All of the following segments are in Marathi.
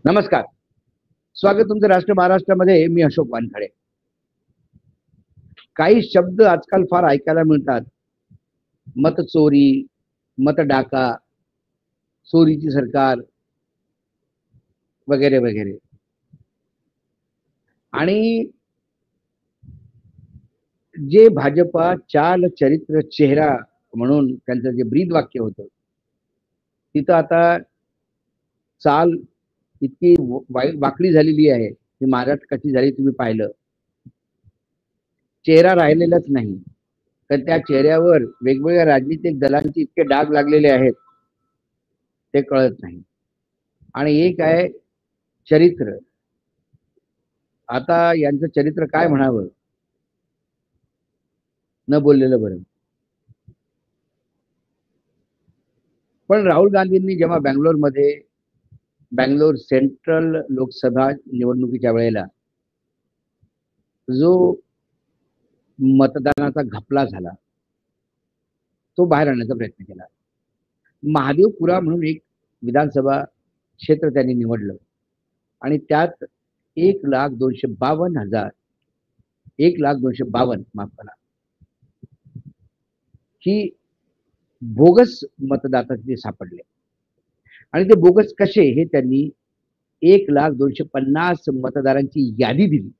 नमस्कार. स्वागत तुमचं राष्ट्र महाराष्ट्रामध्ये. मी अशोक वानखडे. काही शब्द आजकाल फार ऐकायला मिळतात. मत चोरी, मत डाका, चोरीची सरकार वगैरे वगैरे. आणि जे भाजपा चाल चरित्र चेहरा म्हणून त्यांचं जे ब्रीद वाक्य होतं, तिथं आता चाल इतकी वाकडी झालेली आहे की महाराष्ट्राची झाली. तुम्ही पाहिलं, चेहरा राहिलेलाच नाही. तर त्या चेहऱ्यावर वेगवेगळ्या राजनीतिक दलांचे इतके डाग लागलेले आहेत, ते कळत नाही. आणि एक आहे चरित्र. आता यांचं चरित्र काय म्हणावं, न बोललेलं बरं. पण राहुल गांधींनी जेव्हा बँगलोर सेंट्रल लोकसभा निवडणुकीच्या वेळेला जो मतदानाचा घपला झाला, तो बाहेर आणण्याचा प्रयत्न केला. महादेवपुरा म्हणून एक विधानसभा क्षेत्र त्यांनी निवडलं आणि त्यात 1,252,000 माफ करा की बोगस मतदाता तिथे सापडले. आणि ते बोगस कसे हे त्यांनी 1,250,000 मतदारांची यादी दिली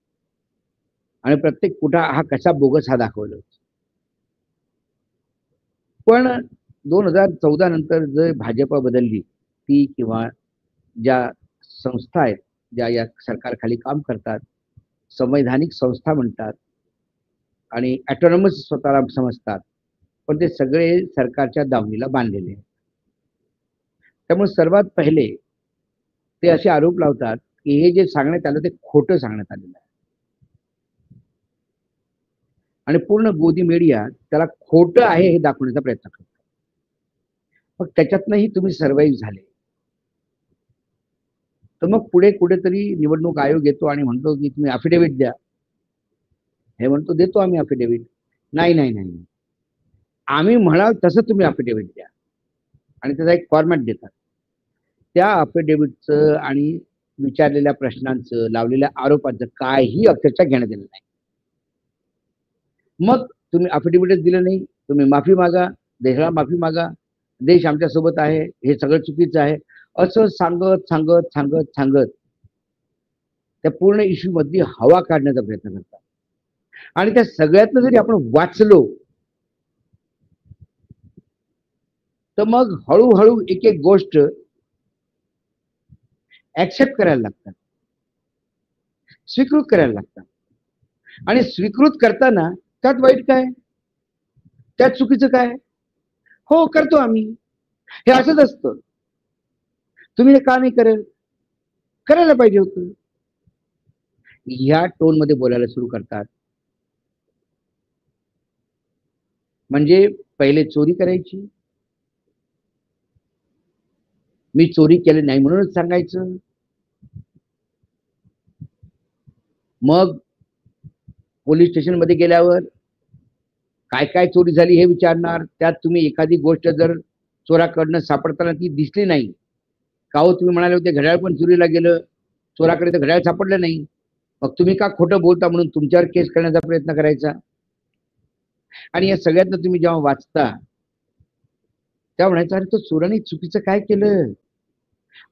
आणि प्रत्येक कुठा हा कसा बोगस हा दाखवलं. पण 2014 नंतर जे भाजपा बदलली, ती किंवा ज्या संस्था आहेत ज्या या सरकारखाली काम करतात, संवैधानिक संस्था म्हणतात आणि ऑटोनॉमस स्वतःला समजतात, पण ते सगळे सरकारच्या दावणीला बांधलेले आहेत. त्यामुळे सर्वात पहिले ते असे आरोप लावतात की हे जे सांगण्यात आलं ते खोटं सांगण्यात आलेलं आहे आणि पूर्ण गोदी मीडिया त्याला खोटं आहे हे दाखवण्याचा प्रयत्न करतो. मग त्याच्यातनंही तुम्ही सर्वाईव्ह झाले तर मग पुढे कुठेतरी निवडणूक आयोग येतो आणि म्हणतो की तुम्ही अफिडेव्हिट द्या. हे म्हणतो देतो आम्ही अफिडेव्हिट. नाही नाही नाही, आम्ही म्हणाल तसं तुम्ही अफिडेव्हिट द्या आणि त्याचा एक फॉर्मॅट देतात. त्या अफिडेव्हिटचं आणि विचारलेल्या प्रश्नांचं, लावलेल्या आरोपांचं काही अक्षरशः घेण्यात येणार नाही. मग तुम्ही अफिडेव्हिटच दिलं नाही, तुम्ही माफी मागा, देशाला माफी मागा, देश आमच्या सोबत आहे, हे सगळं चुकीचं आहे, असं सांगत सांगत सांगत सांगत त्या पूर्ण इश्यू मध्ये हवा काढण्याचा प्रयत्न करतात. आणि त्या सगळ्यातनं जरी आपण वाचलो तर मग हळूहळू एक एक गोष्ट ऍक्सेप्ट करायला लागतात, स्वीकृत करायला लागतात. आणि स्वीकृत करताना त्यात वाईट काय, त्यात चुकीचं काय? हो करतो आम्ही, हे असंच असतं. तुम्ही हे का नाही करेल? करायला पाहिजे होतं. ह्या टोन मध्ये बोलायला सुरू करतात. म्हणजे पहिले चोरी करायची, मी चोरी केली नाही म्हणूनच सांगायचं. मग पोलीस स्टेशन मध्ये गेल्यावर काय काय चोरी झाली हे विचारणार. त्यात तुम्ही एखादी गोष्ट जर चोराकडनं सापडताना ती दिसली नाही, का हो तुम्ही म्हणाले होते घड्याळ पण चोरीला गेलं, चोराकडे तर घड्याळ सापडलं नाही, मग तुम्ही का खोटं बोलता म्हणून तुमच्यावर केस करण्याचा प्रयत्न करायचा. आणि या सगळ्यातनं तुम्ही जेव्हा वाचता तेव्हा म्हणायचं अरे तो चोराने चुकीचं काय केलं.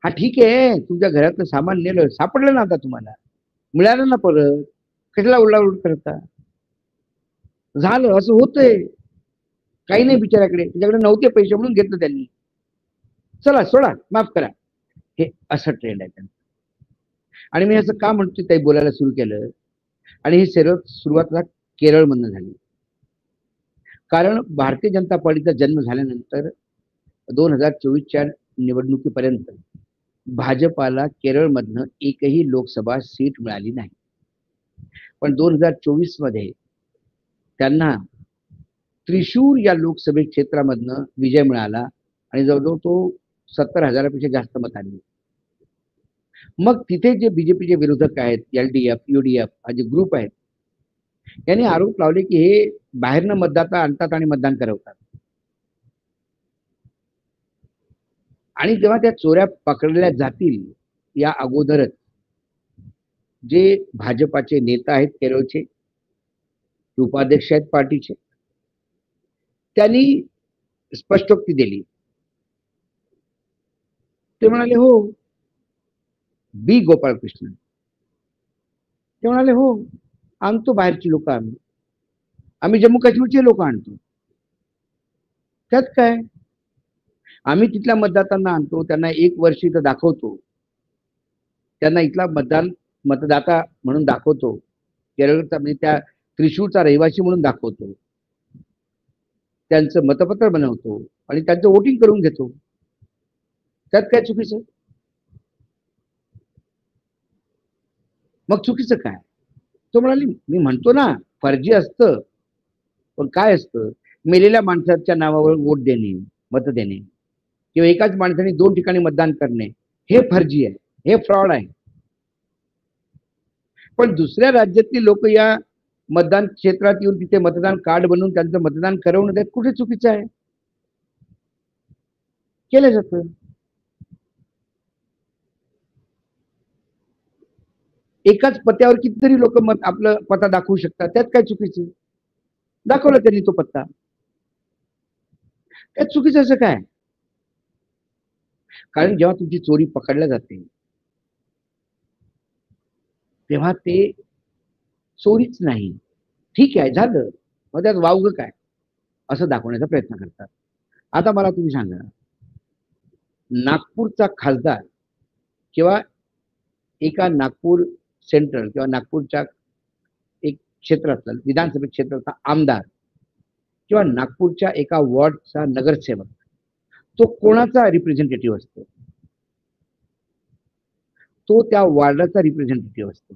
हा ठीक आहे, तुमच्या घरातलं सामान नेलं, सापडलं ना, आता तुम्हाला मिळालं ना परत, कशाला उरडाउरड करता. झालं असं होतंय, काही नाही बिचाराकडे, त्याच्याकडे नव्हते पैसे म्हणून घेतलं त्यांनी, चला सोडा माफ करा. हे असं ट्रेंड आहे त्यांचं. आणि मी असं का म्हणतो ते बोलायला सुरू केलं, आणि ही सर्व सुरुवातीला केरळमधनं झाली. कारण भारतीय जनता पार्टीचा जन्म झाल्यानंतर 2024च्या निवडणुकीपर्यंत भाजपाला केरळमधनं एकही लोकसभा सीट मिळाली नाही. पण 2024 मध्ये त्यांना त्रिशूर या लोकसभा क्षेत्रामधनं विजय मिळाला आणि जवळजवळ तो 70,000पेक्षा जास्त मतांनी. मग तिथे जे बीजेपीचे विरोधक आहेत, एलडीएफ यूडीएफ हा जे ग्रुप आहेत, यांनी आरोप लावले की हे बाहेरनं मतदाता आणतात आणि मतदान करवतात. आणि जेव्हा त्या चोऱ्या पकडल्या जातील या अगोदरच जे भाजपाचे नेता आहेत केरळचे, उपाध्यक्ष आहेत पार्टीचे, त्यांनी स्पष्टोक्ती दिली. ते म्हणाले हो, बी गोपाळकृष्णन. ते म्हणाले हो, आणतो बाहेरची लोक, आम्ही जम्मू काश्मीरचे लोक आणतो, त्यात काय, आम्ही तिथल्या मतदातांना आणतो, त्यांना 1 वर्ष इथं दाखवतो, त्यांना इथला मतदाता म्हणून दाखवतो, केरळचा म्हणजे त्या त्रिशूरचा रहिवासी म्हणून दाखवतो, त्यांचं मतपत्र बनवतो आणि त्यांचं वोटिंग करून घेतो, त्यात काय चुकीचं. मग चुकीचं काय. तो म्हणाली मी म्हणतो ना फर्जी असतं, पण काय असतं, मेलेल्या माणसाच्या नावावर वोट देणे, मत देणे, किंवा एकाच माणसाने 2 ठिकाणी मतदान करणे, हे फर्जी आहे, हे फ्रॉड आहे. पण दुसऱ्या राज्यातली लोक या मतदान क्षेत्रात येऊन तिथे मतदान कार्ड बनवून त्यांचं मतदान करवणं त्यात कुठे चुकीचं आहे. केलं जातं. एकाच पत्त्यावर कितीतरी लोक मत आपलं पत्ता दाखवू शकतात, त्यात काय चुकीचं. दाखवला त्यांनी तो पत्ता, त्यात चुकीचं असं काय. कारण जेव्हा तुमची चोरी पकडल्या जाते तेव्हा ते चोरीच नाही, ठीक आहे झालं, मग त्यात वावगं काय असं दाखवण्याचा प्रयत्न करतात. आता मला तुम्ही सांगा, नागपूरचा खासदार किंवा एका नागपूर सेंट्रल किंवा नागपूरच्या एक क्षेत्रातला विधानसभा क्षेत्राचा आमदार किंवा नागपूरच्या एका वॉर्डचा नगरसेवक, तो कोणाचा रिप्रेझेंटेटिव्ह असतो. तो त्या वॉर्डाचा रिप्रेझेंटेटिव्ह असतो,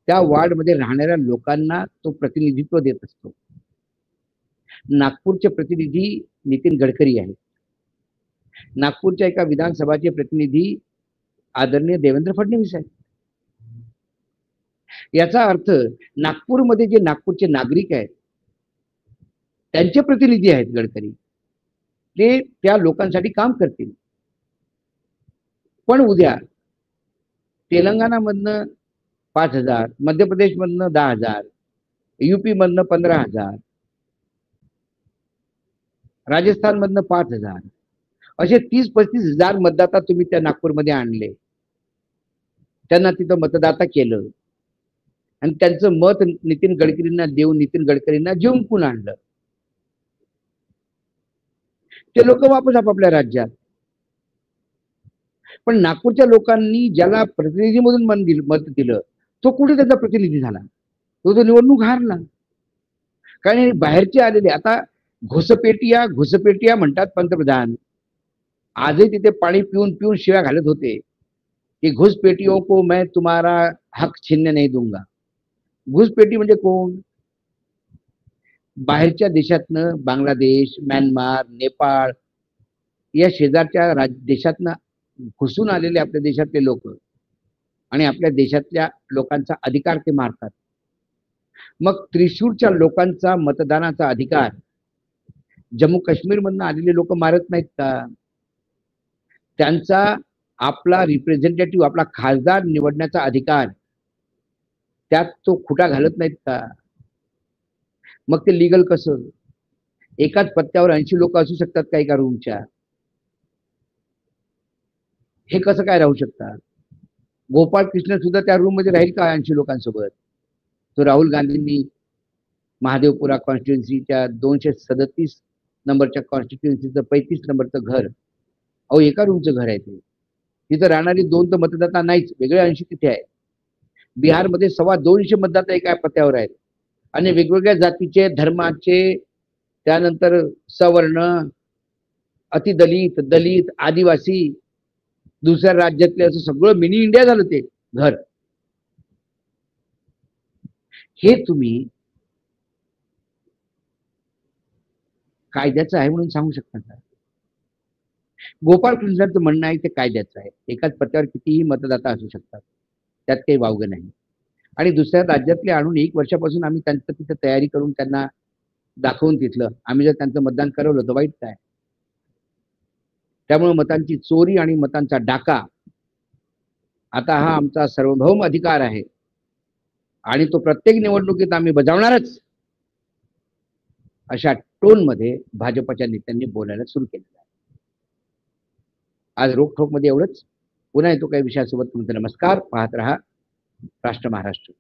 त्या वॉर्डमध्ये राहणाऱ्या लोकांना तो प्रतिनिधित्व देत असतो. नागपूरचे प्रतिनिधी नितीन गडकरी आहेत, नागपूरच्या एका विधानसभाचे प्रतिनिधी आदरणीय देवेंद्र फडणवीस आहेत. याचा अर्थ नागपूरमध्ये जे नागपूरचे नागरिक आहेत त्यांचे प्रतिनिधी आहेत गडकरी, ते त्या लोकांसाठी काम करतील. पण उद्या तेलंगणामधनं 5,000, मध्य प्रदेशमधनं 10,000, युपी मधनं 15,000, राजस्थानमधनं 5,000, असे 30-35 हजार मतदाता तुम्ही त्या नागपूरमध्ये आणले, त्यांना तिथं मतदाता केलं आणि त्यांचं मत नितीन गडकरींना देऊन नितीन गडकरींना जिंकून आणलं. ते लोक वापस आपापल्या राज्यात. पण नागपूरच्या लोकांनी ज्याला प्रतिनिधीमधून मत दिलं तो कुठे त्याचा प्रतिनिधी झाला, तो निवडणूक हारला. कारण बाहेरचे आलेले आता घुसपेटिया म्हणतात पंतप्रधान, आजही तिथे पाणी पिऊन पिऊन शिव्या घालत होते की घुसपेटियों को मैं तुम्हारा हक छीनने नहीं दूंगा. घुसपेटी म्हणजे कोण, बाहेरच्या देशातनं, बांगलादेश, म्यानमार, नेपाळ या शेजारच्या देशातनं घुसून आलेले आपल्या देशातले लोक आणि आपल्या देशातल्या लोकांचा अधिकार ते मारतात. मग त्रिशूरच्या लोकांचा मतदानाचा अधिकार जम्मू काश्मीर मधनं आलेले लोक मारत नाहीत का. त्यांचा आपला रिप्रेझेंटेटिव्ह, आपला खासदार निवडण्याचा अधिकार त्यात तो खुटा घालत नाहीत का. मग ते लीगल कसं. एकाच पत्त्यावर 80 लोक असू शकतात का एका रूमच्या, हे कसं काय राहू शकतात. गोपाळ कृष्ण सुद्धा त्या रूम मध्ये राहील का 80 लोकांसोबत. तो राहुल गांधींनी महादेवपुरा कॉन्स्टिट्युन्सीच्या 237 नंबरच्या कॉन्स्टिट्युन्सीचं 35 नंबरचं घर, अहो एका रूमचं घर आहे ते, तिथं राहणारी 2 तर मतदाता नाहीच, वेगळे 80 तिथे आहे. बिहारमध्ये 225 मतदाता एका पत्त्यावर आहेत आणि वेगवेगळ्या जातीचे, धर्माचे, त्यानंतर सवर्ण, अतिदलित, दलित, आदिवासी, दुसऱ्या राज्यातले, असं सगळं मिनी इंडिया झालं ते घर. हे तुम्ही कायद्याचं आहे म्हणून सांगू शकता का. गोपाळ कृष्णांचं म्हणणं आहे ते कायद्याचं आहे, एकाच पत्त्यावर कितीही मतदाता असू शकतात, त्यात काही वावगं नाही. आणि दुसऱ्या राज्यातले आणून 1 वर्षापासून आम्ही त्यांचं तिथे तयारी करून त्यांना दाखवून तिथलं आम्ही जर त्यांचं मतदान करवलं तर वाईट काय. त्यामुळे मतांची चोरी आणि मतांचा डाका आता हा आमचा सार्वभौम अधिकार आहे आणि तो प्रत्येक निवडणुकीत आम्ही बजावणारच, अशा टोन मध्ये भाजपच्या नेत्यांनी बोलायला सुरू केलेलं आहे. आज रोखोक मध्ये एवढंच. पुन्हा येतो काही विषयासोबत. तुमचा नमस्कार. पाहत रहा राष्ट्र महाराष्ट्र.